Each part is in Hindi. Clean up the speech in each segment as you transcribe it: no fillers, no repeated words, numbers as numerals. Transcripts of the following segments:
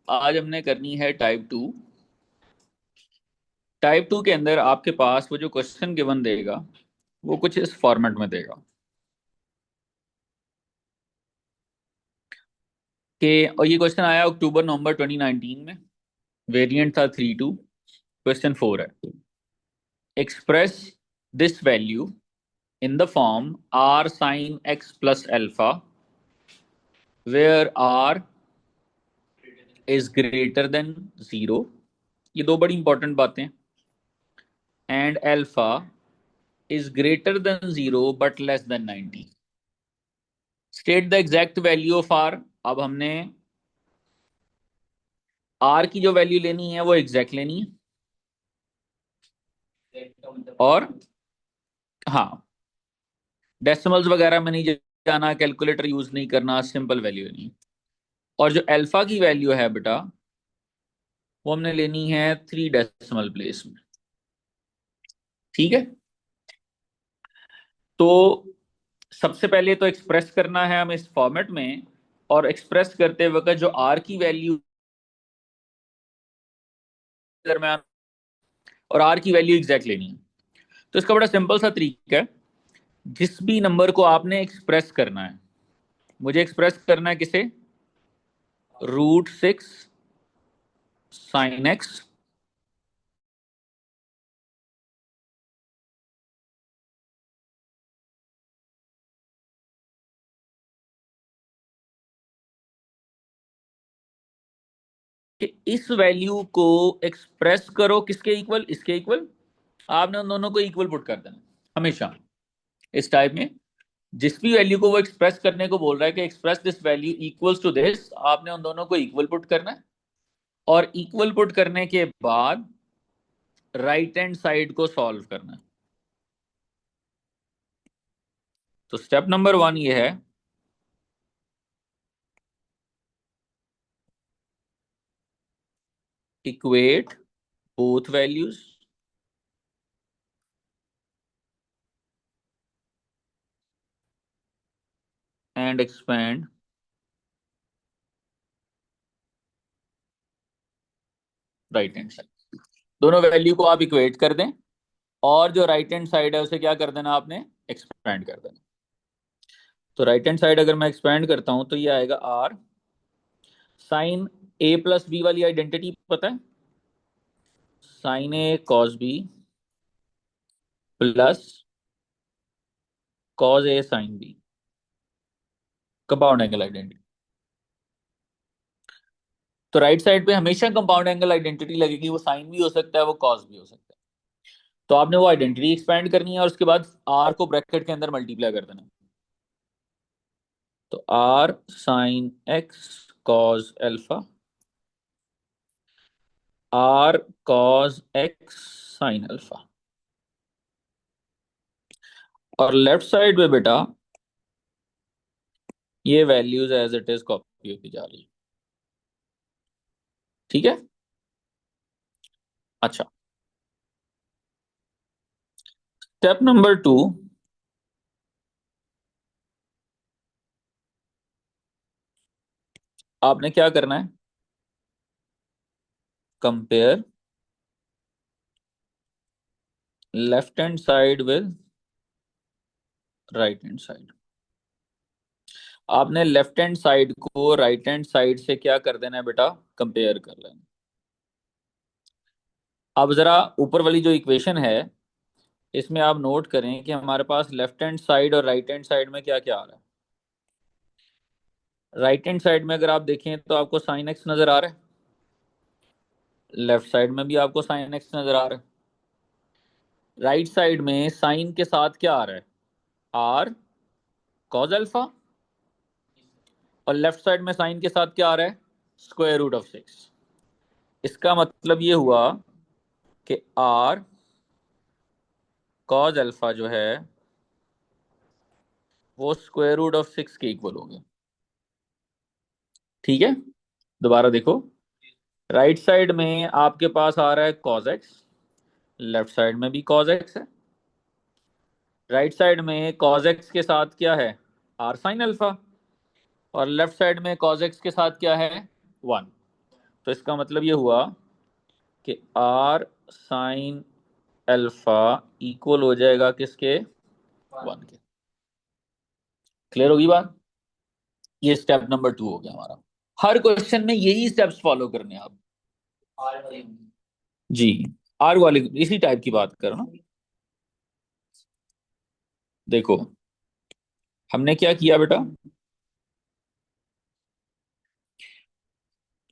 आज हमने करनी है टाइप 2। टाइप 2 के अंदर आपके पास वो जो क्वेश्चन गिवन देगा वो कुछ इस फॉर्मेट में देगा और ये क्वेश्चन आया अक्टूबर नवंबर 2019 में। वेरिएंट था 3-2। क्वेश्चन 4 है, express this value in the form r sin x plus alpha where r is greater than 0। ये दो बड़ी इंपॉर्टेंट बातें। And alpha is greater than 0 but less than 90। State the exact value of r. अब हमने आर की जो वैल्यू लेनी है वो एग्जैक्ट लेनी है। और हाँ, डेसिमल्स वगैरह में नहीं जाना, कैलकुलेटर यूज नहीं करना, सिंपल वैल्यू लेनी है। और जो अल्फा की वैल्यू है बेटा वो हमने लेनी है 3 डेसिमल प्लेस में। ठीक है, तो सबसे पहले तो एक्सप्रेस करना है हमें इस फॉर्मेट में। और एक्सप्रेस करते वक्त जो आर की वैल्यू दरम्यान और आर की वैल्यू एग्जैक्ट लेनी है। तो इसका बड़ा सिंपल सा तरीका है। जिस भी नंबर को आपने एक्सप्रेस करना है, मुझे एक्सप्रेस करना है किसे, √6 sin x कि इस वैल्यू को एक्सप्रेस करो किसके इक्वल, इसके इक्वल। आपने उन दोनों को इक्वल पुट कर देना हमेशा। इस टाइप में जिस भी वैल्यू को वो एक्सप्रेस करने को बोल रहा है कि express this value equals to this, आपने उन दोनों को इक्वल पुट करना है। और इक्वल पुट करने के बाद राइट हैंड साइड को सॉल्व करना है। तो स्टेप नंबर 1 ये है, equate both values and expand right hand side. दोनों वैल्यू को आप इक्वेट कर दें और जो राइट हैंड साइड है उसे क्या कर देना आपने, एक्सपेंड कर देना। तो राइट हैंड साइड अगर मैं एक्सपेंड करता हूं तो ये आएगा r sine a plus b वाली आइडेंटिटी पता है, sine a cos b plus cos a sine b, compound angle identity. तो राइट साइड पे हमेशा कंपाउंड एंगल आइडेंटिटी लगेगी, वो साइन भी हो सकता है वो कॉस भी हो सकता है। तो आपने वो आइडेंटिटी एक्सपेंड करनी है और उसके बाद r को ब्रैकेट के अंदर मल्टीप्लाई कर देना। तो r sine x cos alpha, r cos x sine alpha. और लेफ्ट साइड पे बेटा ये values as it is copy होती जा रही है। ठीक है, अच्छा। स्टेप नंबर 2, आपने क्या करना है, compare left hand side with right hand side. आपने लेफ्ट हैंड साइड को राइट हैंड साइड से क्या कर देना है बेटा, कंपेयर कर लेना। अब जरा ऊपर वाली जो इक्वेशन है इसमें आप नोट करें कि हमारे पास लेफ्ट हैंड साइड और राइट हैंड साइड में क्या क्या आ रहा है। राइट हैंड साइड में अगर आप देखें तो आपको साइन एक्स नजर आ रहा है, लेफ्ट साइड में भी आपको साइन एक्स नजर आ रहा है। राइट साइड में साइन के साथ क्या आ रहा है, आर कॉज अल्फा। और लेफ्ट साइड में साइन के साथ क्या आ रहा है, √6। इसका मतलब ये हुआ कि आर कॉज अल्फा जो है वो √6 के इक्वल हो गया। ठीक है, दोबारा देखो, राइट साइड में आपके पास आ रहा है कॉज एक्स, लेफ्ट साइड में भी कॉज एक्स है। राइट साइड में कॉज एक्स के साथ क्या है, आर साइन अल्फा। और लेफ्ट साइड में cos x के साथ क्या है, 1। तो इसका मतलब ये हुआ कि r साइन अल्फा इक्वल हो जाएगा किसके, 1 के। क्लियर होगी बात। ये स्टेप नंबर 2 हो गया हमारा। हर क्वेश्चन में यही स्टेप्स फॉलो करने हैं आप। जी, आर वाले इसी टाइप की बात करो ना। देखो हमने क्या किया बेटा,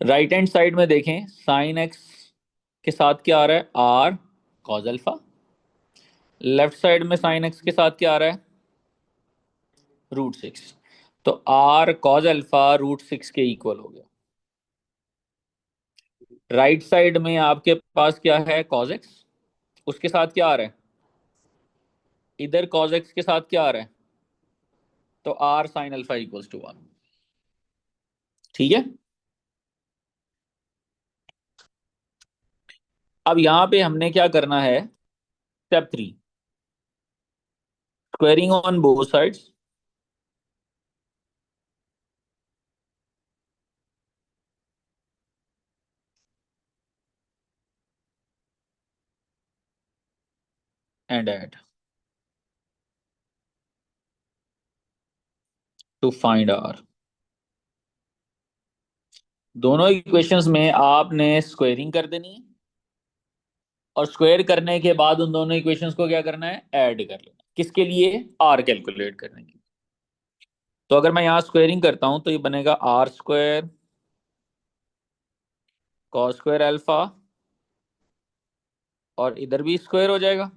राइट हैंड साइड में देखें, साइन एक्स के साथ क्या आ रहा है, are cos alpha. Left side में साइन एक्स के साथ क्या आ रहा है, √6। तो आर कॉज अल्फा √6 के इक्वल हो गया। राइट साइड में आपके पास क्या है, कॉज एक्स, उसके साथ क्या आ रहा है, इधर कॉज एक्स के साथ क्या आ रहा है, तो are sine alpha equals to 1। ठीक है। अब यहां पे हमने क्या करना है, step 3, squaring on both sides. And add to find r. दोनों इक्वेशंस में आपने स्क्वेयरिंग कर देनी है, और स्क्वायर करने के बाद उन दोनों इक्वेशंस को क्या करना है, ऐड कर लेना। किसके लिए, आर कैलकुलेट करने के लिए। तो अगर मैं यहां स्क्वेयरिंग करता हूं तो ये बनेगा R square cos square alpha, और इधर भी स्क्वायर हो जाएगा।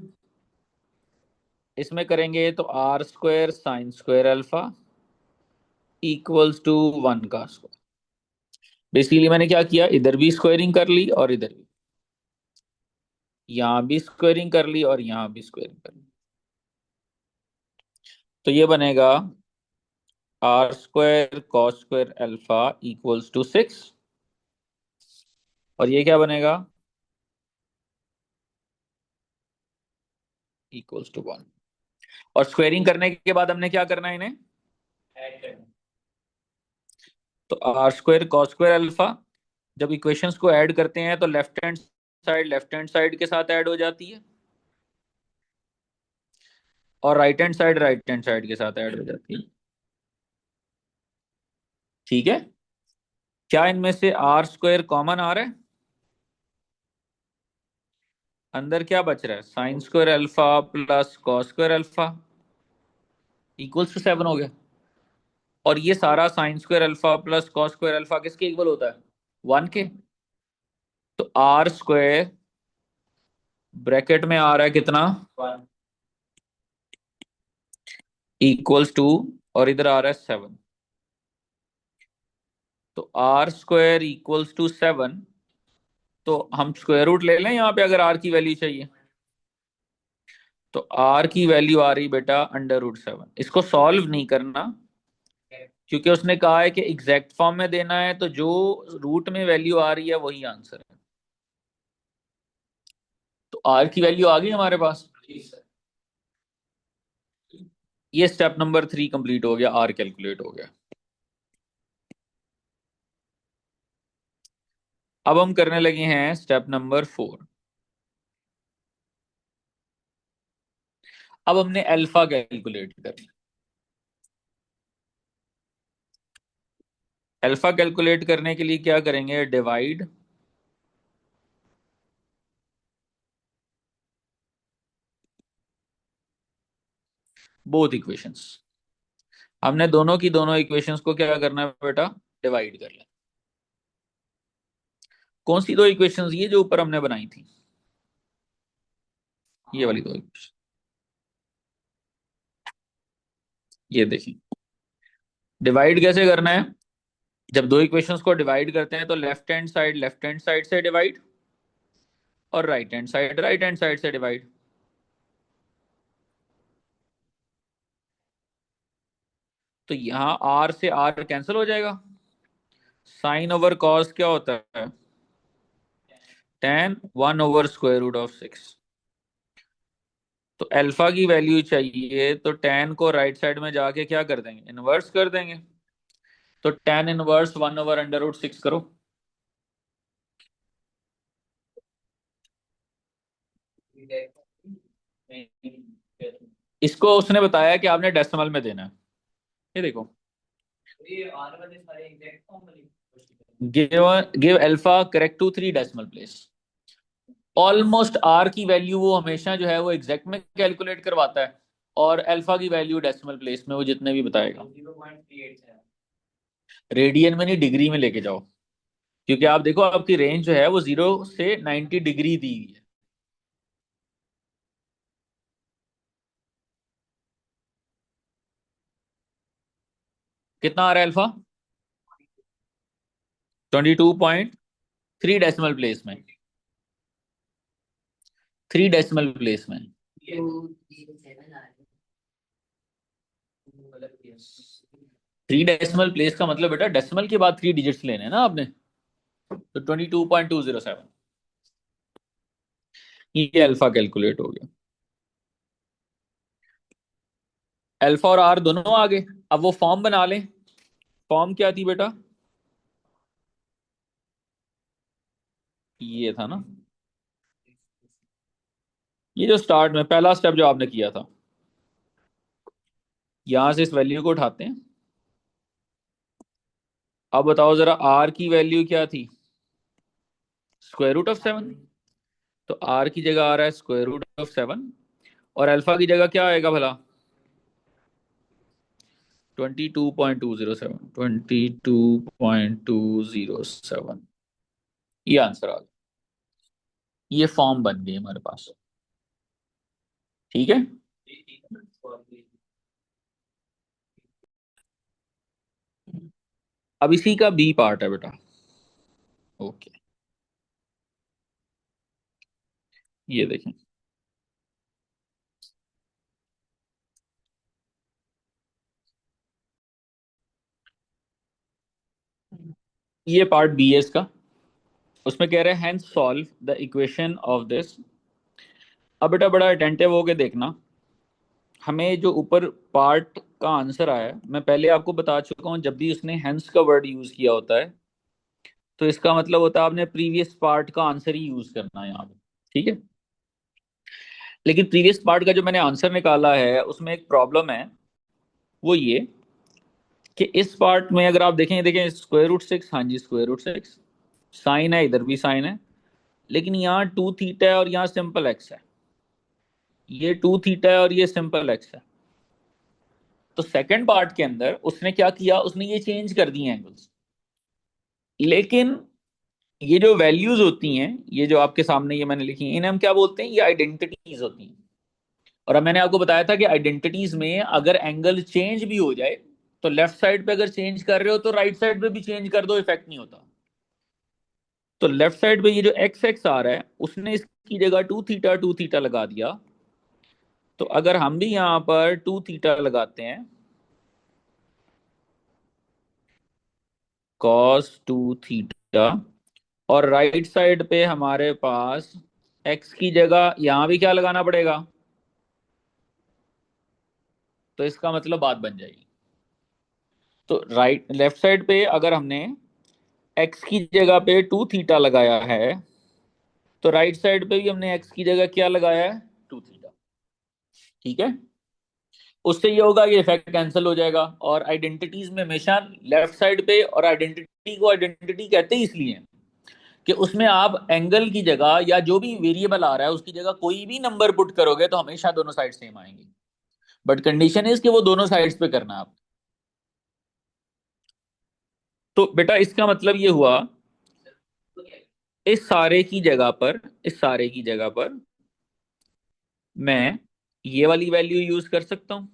इसमें करेंगे तो R square sine square alpha equals to 1 का स्क्वायर। बेसिकली मैंने क्या किया, इधर भी स्क्वायरिंग कर ली और इधर भी, यहां भी स्क्वायरिंग कर ली और यहां भी स्क्वायरिंग कर ली। तो ये बनेगा R square cos square alpha equals to 6, और ये क्या बनेगा, इक्वल्स टू 1। और स्क्वेयरिंग करने के बाद हमने क्या करना है, इन्हें ऐड करना। तो R square cos square alpha, जब इक्वेशंस को ऐड करते हैं तो लेफ्ट हैंड साइड के साथ ऐड हो जाती है, और राइट हैंड साइड के साथ ऐड हो जाती है। ठीक है। क्या इनमें से आर स्क्वायर कॉमन आ रहा है, अंदर क्या बच रहा है, sine square alpha plus cos square alpha equals to 7 हो गया। और ये सारा sine square alpha plus cos square alpha किसके इक्वल होता है, 1 के। तो आर स्क्वायर ब्रैकेट में आ रहा है कितना, इक्वल्स टू, और इधर आ रहा है 7। तो आर स्क्वायर इक्वल्स टू 7। तो हम स्क्वायर रूट ले लें यहाँ पे, अगर आर की वैल्यू चाहिए। तो आर की वैल्यू आ रही बेटा √7। इसको सॉल्व नहीं करना, क्योंकि उसने कहा है कि एग्जैक्ट फॉर्म में देना है, तो जो रूट में वैल्यू आ रही है वही आंसर है। तो आर की वैल्यू आ गई हमारे पास। ये स्टेप नंबर 3 कंप्लीट हो गया, आर कैलकुलेट हो गया। अब हम करने लगे हैं स्टेप नंबर 4। अब हमने अल्फा कैलकुलेट कर लिया। अल्फा कैलकुलेट करने के लिए क्या करेंगे, डिवाइड बोथ इक्वेशंस। हमने दोनों की दोनों इक्वेशंस को क्या करना है बेटा, डिवाइड कर लें। कौन सी दो इक्वेशंस, ये जो ऊपर हमने बनाई थी, ये वाली दो इक्वेशन। ये देखिए, डिवाइड कैसे करना है, जब दो इक्वेशंस को डिवाइड करते हैं तो लेफ्ट हैंड साइड से डिवाइड, और राइट हैंड साइड से डिवाइड। तो यहां आर से आर कैंसिल हो जाएगा। साइन ओवर कॉस क्या होता है, tan 1/√6। तो अल्फा की वैल्यू चाहिए, तो tan को राइट साइड में जाके क्या कर देंगे, इनवर्स कर देंगे। तो tan इनवर्स 1/√6 करो। इसको उसने बताया कि आपने डेसिमल में देना है। ये देखो, give alpha correct to 3 decimal place. Almost R की वैल्यू वो हमेशा जो है वो एग्जैक्ट में कैलकुलेट करवाता है, और अल्फा की वैल्यू डेसिमल प्लेस में वो जितने भी बताएगा। रेडियन में नहीं, डिग्री में लेके जाओ, क्योंकि आप देखो आपकी रेंज जो है वो 0 से 90 डिग्री दी हुई है। कितना आ रहा है अल्फा? 22.3 डेसिमल प्लेस में, 3 डेसिमल प्लेस में। 3 डेसिमल प्लेस का मतलब बेटा डेसिमल के बाद 3 डिजिट्स लेने हैं ना आपने। तो 22.207, ये अल्फा कैलकुलेट हो गया। अल्फा और आर दोनों आ गए। अब वो फॉर्म बना लें। फॉर्म क्या थी बेटा? ये था ना, ये जो स्टार्ट में पहला स्टेप जो आपने किया था, यहां से इस वैल्यू को उठाते हैं। अब बताओ जरा, आर की वैल्यू क्या थी? √7। तो आर की जगह आ रहा है √7, और अल्फा की जगह क्या आएगा भला? 22.207, 22.207। ये आंसर आ गया। ये फॉर्म बन गई हमारे पास। ठीक है। अब इसी का बी पार्ट है बेटा। ओके, ये देखें। ये पार्ट बी है इसका। उसमें कह रहे हैं hence solve the equation of this. अब बेटा बड़ा अटेंटिव होके देखना। हमें जो ऊपर पार्ट का आंसर आया है, मैं पहले आपको बता चुका हूं, जब भी उसने हैंस का वर्ड यूज किया होता है तो इसका मतलब होता है आपने प्रीवियस पार्ट का आंसर ही यूज करना है यहाँ पे। ठीक है। लेकिन प्रीवियस पार्ट का जो मैंने आंसर निकाला है उसमें एक प्रॉब्लम है। वो ये कि इस पार्ट में अगर आप देखें, देखें √6, हाँ जी √6, साइन है, इधर भी साइन है, लेकिन यहाँ 2 थीटा है और यहाँ सिंपल एक्स है। ये 2 थीटा है और ये सिंपल एक्स है। तो सेकंड पार्ट के अंदर उसने क्या किया, उसने ये चेंज कर दिए एंगल्स। लेकिन ये जो वैल्यूज होती हैं, ये जो आपके सामने ये मैंने लिखी हैं, इन्हें हम क्या बोलते हैं? ये आइडेंटिटीज होती हैं। और अब मैंने आपको बताया था कि आइडेंटिटीज में अगर एंगल चेंज भी हो जाए, तो लेफ्ट साइड पे अगर चेंज कर रहे हो तो राइट साइड पे भी चेंज कर दो, इफेक्ट नहीं होता। तो लेफ्ट साइड पे ये जो एक्स एक्स आ रहा है, उसने इसकी जगह 2 थीटा लगा दिया। तो अगर हम भी यहां पर 2 थीटा लगाते हैं, cos 2 थीटा, और राइट साइड पे हमारे पास एक्स की जगह यहां भी क्या लगाना पड़ेगा? तो इसका मतलब बात बन जाएगी। तो राइट लेफ्ट साइड पे अगर हमने एक्स की जगह पे 2 थीटा लगाया है, तो राइट साइड पे भी हमने एक्स की जगह क्या लगाया है? 2 थीटा। ठीक है। उससे ये होगा कि इफेक्ट कैंसिल हो जाएगा। और आइडेंटिटीज में हमेशा लेफ्ट साइड पे, और आइडेंटिटी को आइडेंटिटी कहते ही इसलिए हैं कि उसमें आप एंगल की जगह या जो भी वेरिएबल आ रहा है उसकी जगह कोई भी नंबर पुट करोगे तो हमेशा दोनों साइड सेम आएंगे। बट कंडीशन इज कि वो दोनों साइड्स पे करना है आप। तो बेटा इसका मतलब ये हुआ, इस सारे की जगह पर, इस सारे की जगह पर मैं ये वाली वैल्यू यूज कर सकता हूं,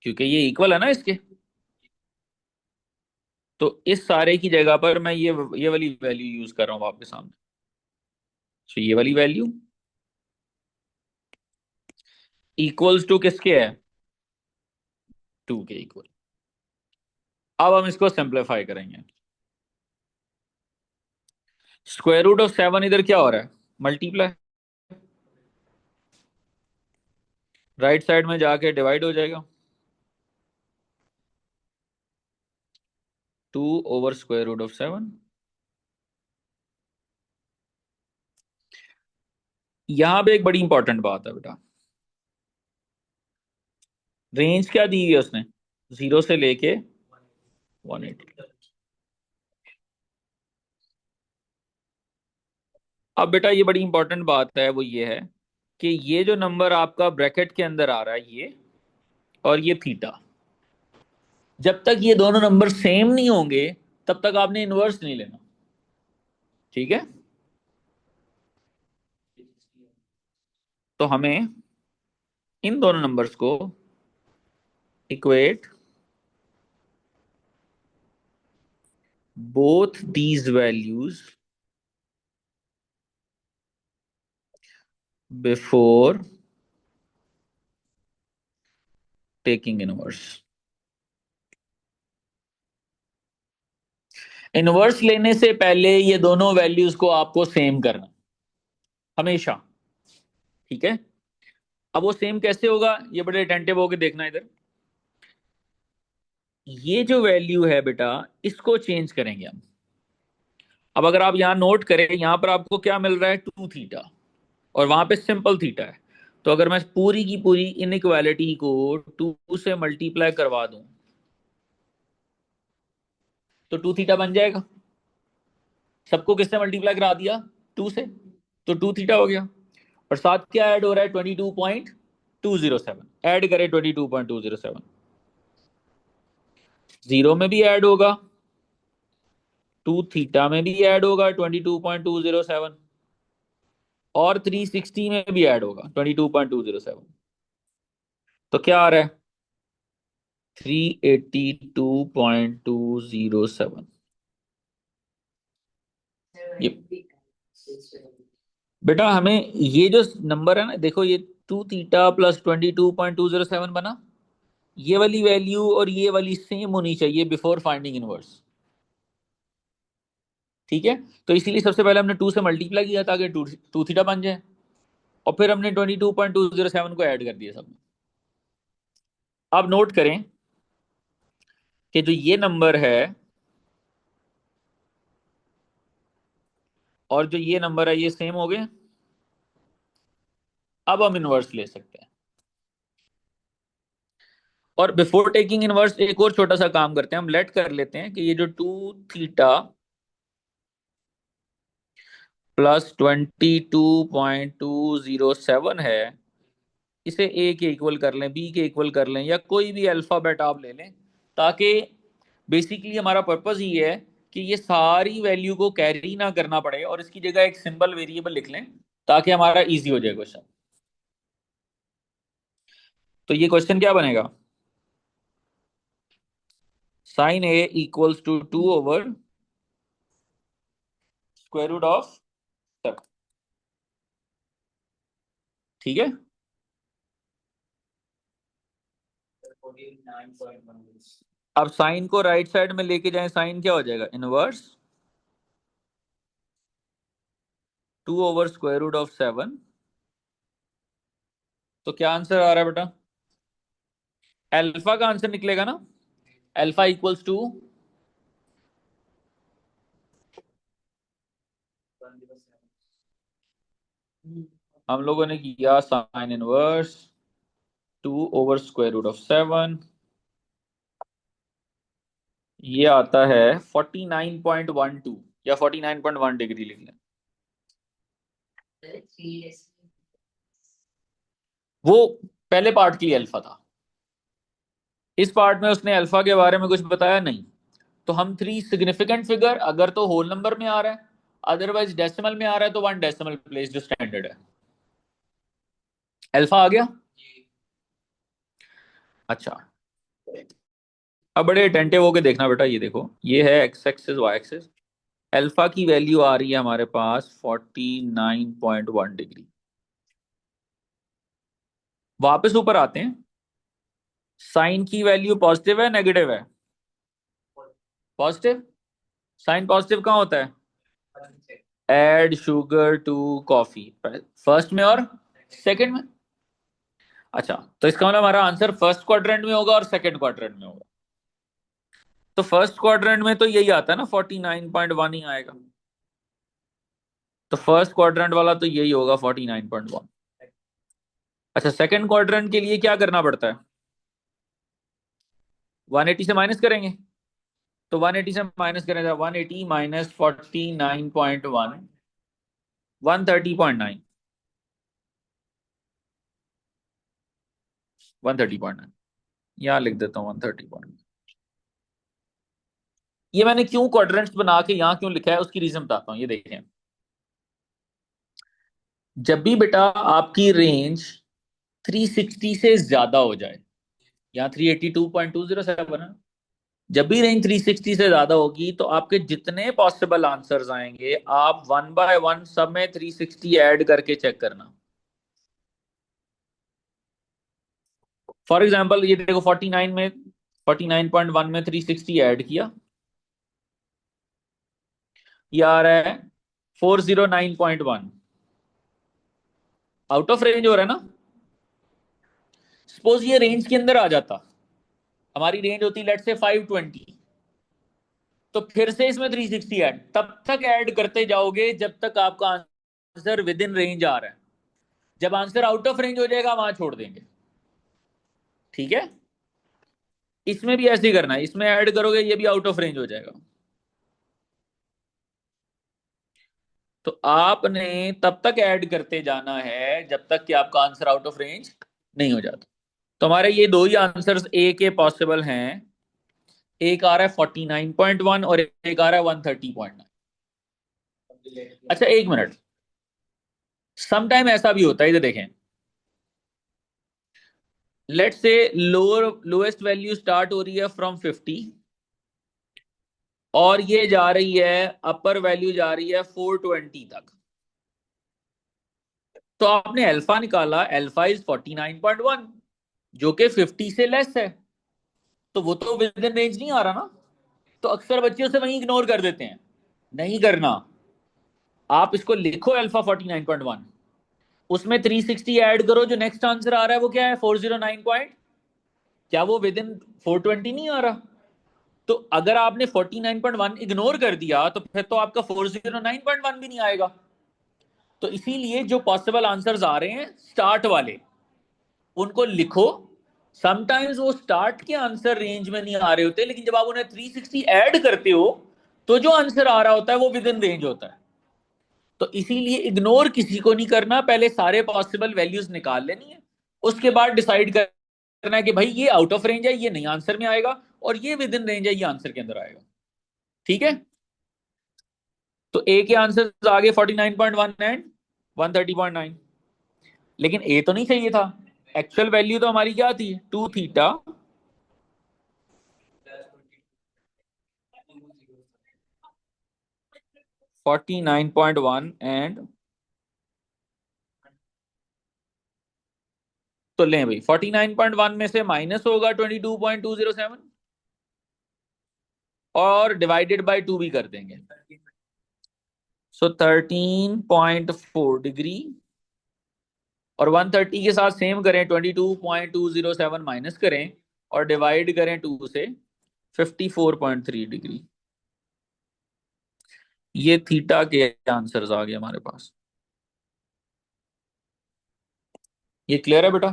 क्योंकि ये इक्वल है ना इसके। तो इस सारे की जगह पर मैं ये वाली वैल्यू यूज कर रहा हूं आपके सामने। तो ये वाली वैल्यू इक्वल्स टू किसके है? 2 के इक्वल। अब हम इसको सिंप्लीफाई करेंगे। √7 इधर क्या हो रहा है? मल्टीप्लाई। राइट साइड में जाके डिवाइड हो जाएगा। 2/√7। यहां पे एक बड़ी इंपॉर्टेंट बात है बेटा, रेंज क्या दी है उसने, 0 से लेके 180। अब बेटा ये बड़ी इंपॉर्टेंट बात है, वो ये है कि ये जो नंबर आपका ब्रैकेट के अंदर आ रहा है, ये और ये थीटा, जब तक ये दोनों नंबर सेम नहीं होंगे तब तक आपने इनवर्स नहीं लेना। ठीक है, तो हमें इन दोनों नंबर्स को equate both these values before taking inverse। Inverse लेने से पहले ये दोनों वैल्यूज को आपको सेम करना हमेशा। ठीक है, अब वो सेम कैसे होगा, ये बड़े अटेंटिव होके देखना इधर। ये जो वैल्यू है बेटा, इसको चेंज करेंगे हम। अब अगर आप यहां नोट करें, यहां पर आपको क्या मिल रहा है, 2 थीटा, और वहां पे सिंपल थीटा है। तो अगर मैं पूरी की पूरी इनइक्वालिटी को 2 से मल्टीप्लाई करवा दूं तो 2 थीटा बन जाएगा। सबको किससे मल्टीप्लाई करा दिया, 2 से, तो 2 थीटा हो गया। और साथ क्या ऐड हो रहा है, 22.207, ऐड करें 22.207, जीरो में भी ऐड होगा, 2 थीटा में भी ऐड होगा 22.207, और 360 में भी ऐड होगा 22.207। तो क्या आ रहा है, 382.207। ये बेटा हमें ये जो नंबर है ना, देखो ये 2 थीटा + 22.207 बना, ये वाली वैल्यू और ये वाली सेम होनी चाहिए बिफोर फाइंडिंग इनवर्स। ठीक है, तो इसीलिए सबसे पहले हमने 2 से मल्टीप्लाई किया ताकि 2 थीटा बन जाए, और फिर हमने 22.207 को ऐड कर दिया सब में। अब नोट करें कि जो ये नंबर है और जो ये नंबर है ये सेम हो गए। अब हम इनवर्स ले सकते हैं, और बिफोर टेकिंग इनवर्स एक और छोटा सा काम करते हैं, हम लेट कर लेते हैं कि ये जो 2 थीटा + 22.207 है, इसे ए के इक्वल कर लें, बी के इक्वल कर लें, या कोई भी अल्फाबेट आप ले लें, ताकि बेसिकली हमारा पर्पस ये है कि ये सारी वैल्यू को कैरी ना करना पड़े, और इसकी जगह एक सिंबल वेरिएबल लिख लें ताकि हमारा इजी हो जाए क्वेश्चन। तो ये क्वेश्चन क्या बनेगा, साइन ए इक्वल्स टू 2/√7। ठीक है, अब साइन को राइट साइड में लेके जाएं, साइन क्या हो जाएगा, इनवर्स 2/√7। तो क्या आंसर आ रहा है बेटा, अल्फा का आंसर निकलेगा ना, अल्फा इक्वल्स टू, हम लोगों ने किया साइन इनवर्स 2/√7, ये आता है 49.12 या 49.1 डिग्री लिख लें। वो पहले पार्ट के लिए अल्फा था, इस पार्ट में उसने अल्फा के बारे में कुछ बताया नहीं। तो हम 3 सिग्निफिकेंट फिगर अगर तो होल नंबर में आ रहा है, अदरवाइज डेसिमल में आ रहा है तो 1 डेसिमल प्लेस जो स्टैंडर्ड है। अल्फा आ गया। अच्छा, अब बड़े अटेंटिव होके देखना बेटा, ये देखो ये है X axis Y axis, alpha की वैल्यू आ रही है हमारे पास 49.1 डिग्री। वापस ऊपर आते हैं, साइन की वैल्यू पॉजिटिव है नेगेटिव है, पॉजिटिव। साइन पॉजिटिव कहाँ होता है, add sugar to coffee, first में और सेकंड में। अच्छा, तो इसका मतलब हमारा आंसर फर्स्ट क्वाड्रेंट में होगा और सेकंड क्वाड्रेंट में होगा। तो फर्स्ट क्वाड्रेंट में तो यही आता है ना, 49.1 ही आएगा। तो फर्स्ट क्वाड्रेंट वाला तो यही होगा, 49.1। अच्छा, सेकंड क्वाड्रेंट के लिए क्या करना पड़ता है? 180 से माइनस करेंगे। तो 180 से माइनस करें, 180 माइनस 49.1, 130.9, 130.9। यहाँ लिख देता हूँ 130.9। ये मैंने क्यों क्वाड्रेंट्स बना के यहाँ क्यों लिखा है, उसकी रीजन बताता हूँ। ये देखें, जब भी बेटा आपकी रेंज 360 से ज्यादा हो जाए, यहाँ 382.207 है, जब भी रेंज 360 से ज्यादा होगी तो आपके जितने पॉसिबल आंसर्स आएंगे, आप वन बाय वन सब में 360 ऐड करके चेक करना। फॉर एग्जांपल ये देखो, 49 में 49.1 में 360 ऐड किया, ये आ रहा है 409.1। आउट ऑफ रेंज हो रहा है ना। सपोज ये रेंज के अंदर आ जाता, हमारी रेंज होती लेट से 520, तो फिर से इसमें 360 ऐड, तब तक ऐड करते जाओगे जब तक आपका आंसर विद इन रेंज आ रहा है। जब आंसर आउट ऑफ रेंज हो जाएगा, वहां छोड़ देंगे। ठीक है, इसमें भी ऐसे ही करना है, इसमें ऐड करोगे ये भी आउट ऑफ रेंज हो जाएगा। तो आपने तब तक ऐड करते जाना है जब तक कि आपका आंसर आउट ऑफ रेंज नहीं हो जाता। तो हमारे ये दो ही आंसर्स ए के पॉसिबल हैं। एक आ रहा है 49.1 और एक आ रहा है 130.9। अच्छा एक मिनट, सम टाइम ऐसा भी होता है, इधर देखें, लेट से लोअर लोएस्ट वैल्यू स्टार्ट हो रही है फ्रॉम 50 और ये जा रही है, अपर वैल्यू जा रही है 420 तक। तो आपने अल्फा निकाला, अल्फा इज 49.1 जो कि 50 से लेस है, तो वो तो विद इन रेंज नहीं आ रहा ना। तो अक्सर बच्चे उसे वहीं इग्नोर कर देते हैं। नहीं करना, आप इसको लिखो अल्फा 49.1, उसमें 360 ऐड करो, जो नेक्स्ट आंसर आ रहा है वो क्या है, 409 पॉइंट, क्या वो विद इन 420 नहीं आ रहा? तो अगर आपने 49.1 इग्नोर कर दिया तो फिर तो आपका 409.1 भी नहीं आएगा। तो इसीलिए जो पॉसिबल आंसर्स आ रहे हैं स्टार्ट वाले, उनको लिखो। समटाइम्स वो स्टार्ट के आंसर रेंज में नहीं आ रहे होते, लेकिन जब आप उन्हें 360 ऐड करते हो तो जो आंसर आ रहा होता है वो विद इन रेंज होता है। तो इसीलिए इग्नोर किसी को नहीं करना, पहले सारे पॉसिबल वैल्यूज निकाल लेनी है, उसके बाद डिसाइड करना है कि भाई ये आउट ऑफ रेंज है, ये नहीं आंसर में आएगा, और ये विद इन रेंज है, ये आंसर के अंदर आएगा। ठीक है, तो ए के आंसर आगे 49.1 एंड 130.9। लेकिन ए तो नहीं चाहिए था, एक्चुअल वैल्यू तो हमारी क्या थी, 2 थीटा 49.1 एंड, तो लें भाई 49.1 में से माइनस होगा 22.207 और डिवाइडेड बाय 2 भी कर देंगे। सो 13.4 डिग्री, और 130 के साथ सेम करें, 22.207 माइनस करें और डिवाइड करें 2 से, 54.3 डिग्री। ये थीटा के आंसर्स आ गए हमारे पास। ये क्लियर है बेटा?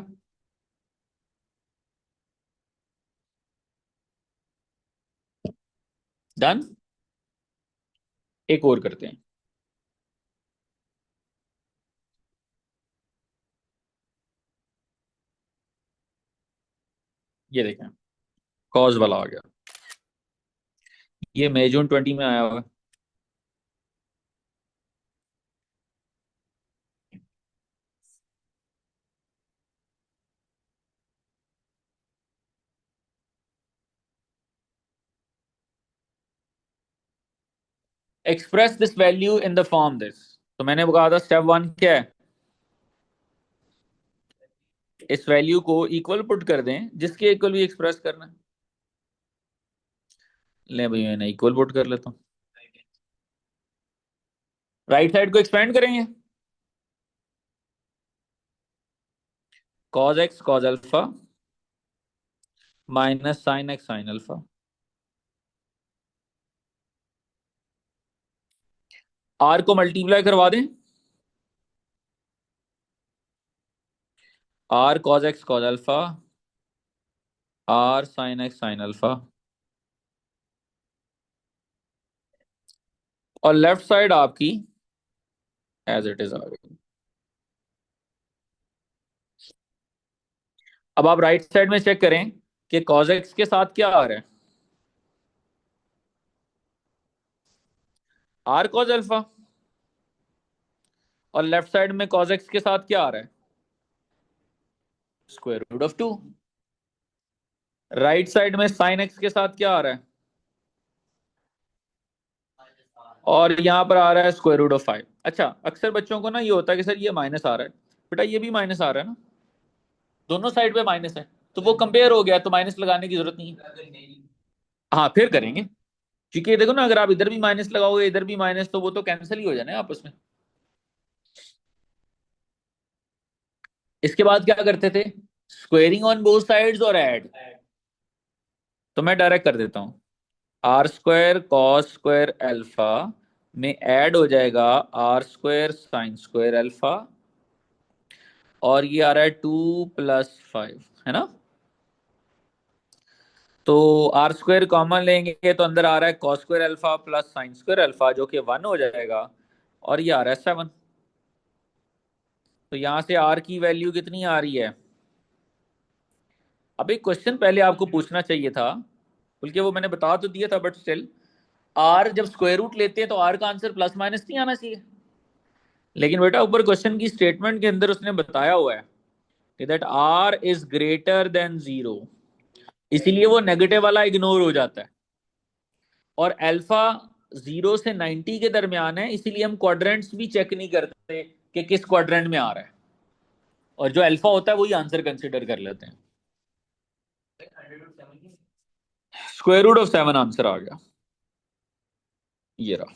डन। एक और करते हैं, ये देखें, कॉज वाला आ गया, ये मई जून 20 में आया हुआ है। Express this value in the form this. तो मैंने कहा था स्टेप वन क्या है, इस वैल्यू को इक्वल पुट कर दें, जिसके इक्वल भी एक्सप्रेस करना है। ले भाई मैंने इक्वल पुट कर लेता हूँ, राइट साइड को एक्सपेंड करेंगे, cos X cos alpha minus sine X sine alpha. R को मल्टीप्लाई करवा दें, R cos X cos alpha, R sine X sine alpha, और लेफ्ट साइड आपकी एज इट इज आ गई। अब आप राइट साइड में चेक करें कि कॉज एक्स के साथ क्या आ रहा है, आर कॉज अल्फा, और लेफ्ट साइड में कॉज एक्स के साथ क्या आ रहा है, square root of 2। Right side में साइन एक्स के साथ क्या आ रहा है, और यहां पर आ रहा है स्क्वायर रूट ऑफ 5। अच्छा, अक्सर बच्चों को ना ये होता है कि सर ये माइनस आ रहा है, बेटा ये भी माइनस आ रहा है ना, दोनों साइड पे माइनस है, तो वो कंपेयर हो गया, तो माइनस लगाने की जरूरत नहीं है। हाँ फिर करेंगे, क्योंकि ये देखो ना, अगर आप इधर भी माइनस लगाओगे इधर भी माइनस, तो वो तो कैंसिल ही हो जाना है आपस में। इसके बाद क्या करते थे, स्क्वेयरिंग ऑन बोथ साइड्स और ऐड। तो मैं डायरेक्ट कर देता हूँ, R square cos square alpha में ऐड हो जाएगा R square sine square alpha, और ये आ रहा है 2 + 5, है ना। तो आर स्क्वायर कॉमन लेंगे तो अंदर आ रहा है cos square alpha plus sign square alpha, जो कि 1 हो जाएगा, और ये आ रहा है 7। तो यहां से आर की वैल्यू कितनी आ रही है। अब एक क्वेश्चन पहले आपको पूछना चाहिए था, बल्कि वो मैंने बता तो दिया था, बट स्टिल, आर जब स्क्वायर रूट लेते हैं तो आर का आंसर प्लस माइनस नहीं आना चाहिए। लेकिन बेटा ऊपर क्वेश्चन की स्टेटमेंट के अंदर उसने बताया हुआ है कि that R is greater than 0, इसीलिए वो नेगेटिव वाला इग्नोर हो जाता है। और अल्फा 0 से 90 के दरमियान है, इसीलिए हम क्वाड्रेंट्स भी चेक नहीं करते कि किस क्वाड्रेंट में आ रहा है, और जो अल्फा होता है वही आंसर कंसिडर कर लेते हैं। स्क्वायर रूट ऑफ 7 आंसर आ गया, ये रहा।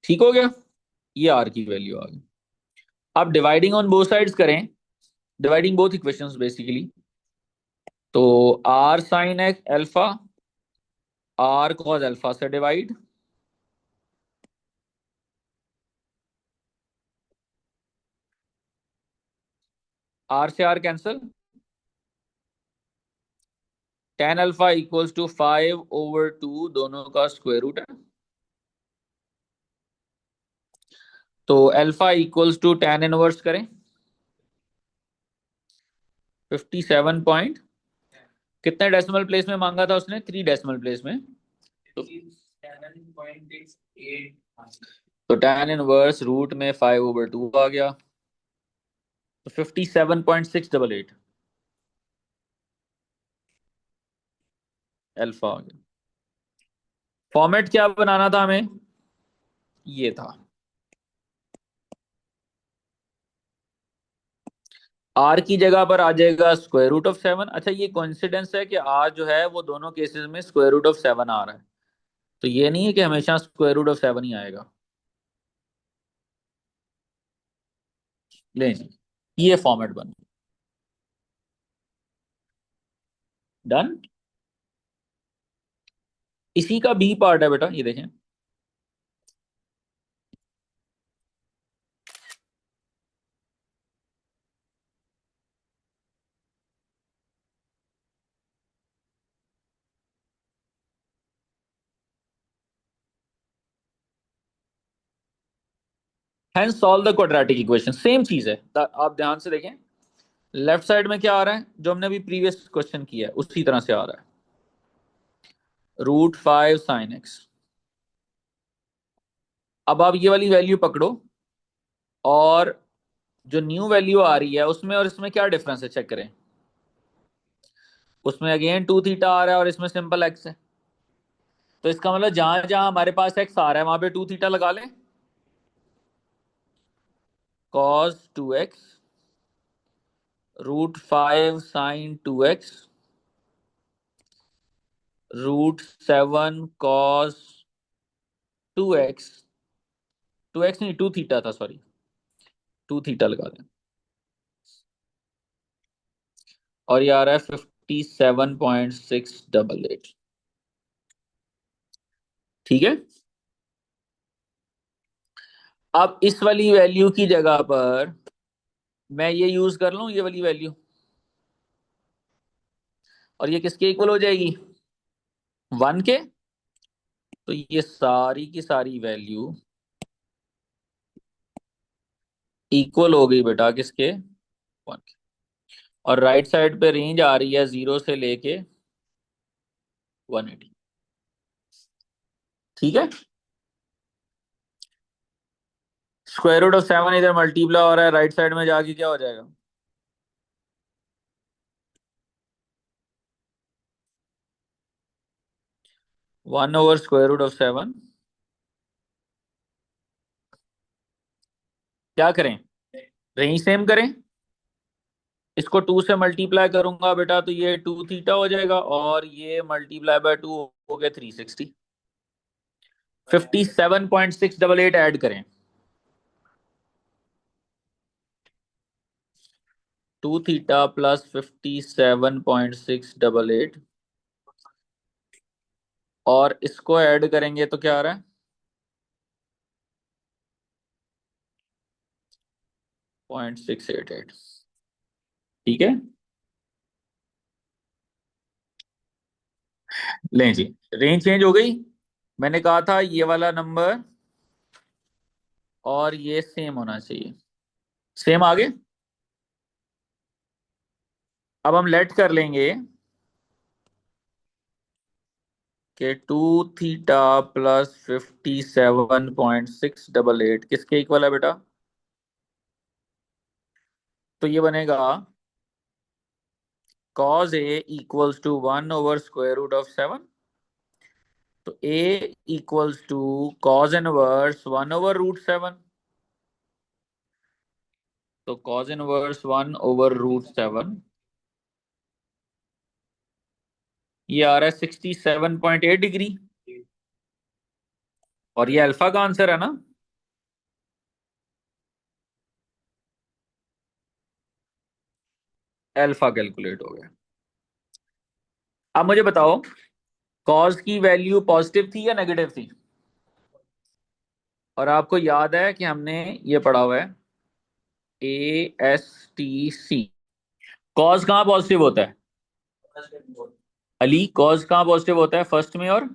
ठीक हो गया, ये आर की वैल्यू आ गई। अब डिवाइडिंग ऑन बोथ साइड्स करें, डिवाइडिंग बोथ इक्वेशंस बेसिकली। तो are sine X alpha, R cos alpha से डिवाइड, आर से R cancel, tan alpha equals to 5/2, दोनों का स्क्वायर रूट है। तो alpha equals to tan inverse करें, 57 पॉइंट, कितने डेसिमल प्लेस में मांगा था उसने, 3 डेसिमल प्लेस में। तो तो टेन इनवर्स रूट में 5/2 आ गया, तो 57.688 अल्फा आ गया। फॉर्मेट क्या बनाना था हमें, ये था, आर की जगह पर आ जाएगा स्क्वायर रूट ऑफ 7। अच्छा, ये कोइंसिडेंस है कि आर जो है वो दोनों केसेस में स्क्वायर रूट ऑफ 7 आ रहा है, तो ये नहीं है कि हमेशा स्क्वायर रूट ऑफ 7 ही आएगा। ले जी, ये फॉर्मेट बन, डन। इसी का बी पार्ट है बेटा, ये देखें, hence solve the quadratic equation, same चीज है। आप ध्यान से देखें, लेफ्ट साइड में क्या आ रहा है, जो हमने अभी प्रीवियस क्वेश्चन किया है उसी तरह से आ रहा है, √5 sin x। अब आप ये वाली वैल्यू पकड़ो, और जो न्यू वैल्यू आ रही है उसमें और इसमें क्या डिफरेंस है चेक करें। उसमें अगेन 2θ आ रहा है और इसमें सिंपल x है, तो इसका मतलब जहां जहां हमारे पास x आ रहा है वहां पे 2θ लगा लें, cos 2x √5 sin 2x √7 cos 2x, 2x नहीं 2θ था, सॉरी, 2θ लगा दें, और ये आ रहा है 57.688। ठीक है। अब इस वाली वैल्यू की जगह पर मैं ये यूज कर लूं, ये वाली वैल्यू, और ये किसके इक्वल हो जाएगी, 1 के। तो ये सारी की सारी वैल्यू इक्वल हो गई बेटा किसके, 1 के। और राइट साइड पे रेंज आ रही है 0 से लेके 180। ठीक है। स्क्वायर रूट ऑफ 7 इधर मल्टीप्लाई हो रहा है, राइट साइड में जाके क्या हो जाएगा, 1/√7। क्या करें, रेंज सेम करें, इसको 2 से मल्टीप्लाई करूंगा बेटा तो ये 2 थीटा हो जाएगा, और ये मल्टीप्लाई बाय 2 हो गया 360। 57.688 ऐड करें, 2 थीटा प्लस 57.688, और इसको ऐड करेंगे तो क्या आ रहा है, 0.688। ठीक है। लें जी, रेंज चेंज हो गई। मैंने कहा था ये वाला नंबर और ये सेम होना चाहिए, सेम आगे। अब हम लेट कर लेंगे कि 2 थीटा प्लस 57.688 किसके इक्वल है बेटा, तो ये बनेगा cos a इक्वल्स टू 1/√7। तो a equals to cos inverse 1/√7। तो cos इनवर्स 1/√7 ये आ रहा है 67.8 डिग्री। और ये अल्फा का आंसर है ना। अल्फा कैलकुलेट हो गया। अब मुझे बताओ, कॉस की वैल्यू पॉजिटिव थी या नेगेटिव थी, और आपको याद है कि हमने ये पढ़ा हुआ है ASTC। कॉस कहाँ पॉजिटिव होता है, अली कॉस कहाँ पॉजिटिव होता है, फर्स्ट में और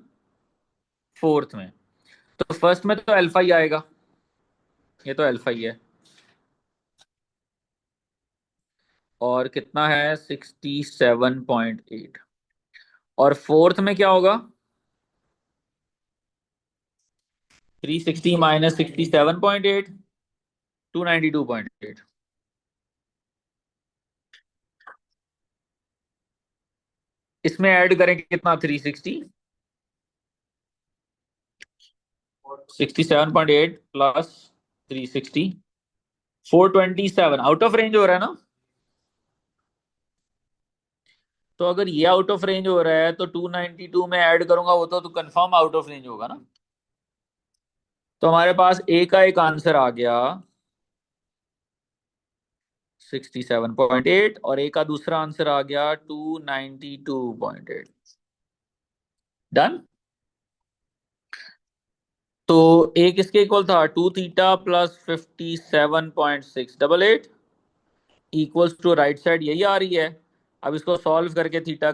फोर्थ में। तो फर्स्ट में तो अल्फा ही आएगा, ये तो अल्फा ही है। और कितना है 67.8। और फोर्थ में क्या होगा, 360 माइनस 67.8, 292.8। इसमें ऐड करें कितना, 360, 67.8 प्लस 360, 427 आउट ऑफ रेंज हो रहा है ना। तो अगर ये आउट ऑफ रेंज हो रहा है तो 292 में ऐड करूंगा वो तो कंफर्म आउट ऑफ रेंज होगा ना। तो हमारे पास ए का एक आंसर आ गया 67.8, और ए का दूसरा आंसर आ गया 292.8। डन। तो ए किसके इक्वल था, 2 theta plus 57.688 equals to right side यही आ रही है। अब इसको सॉल्व करके थीटा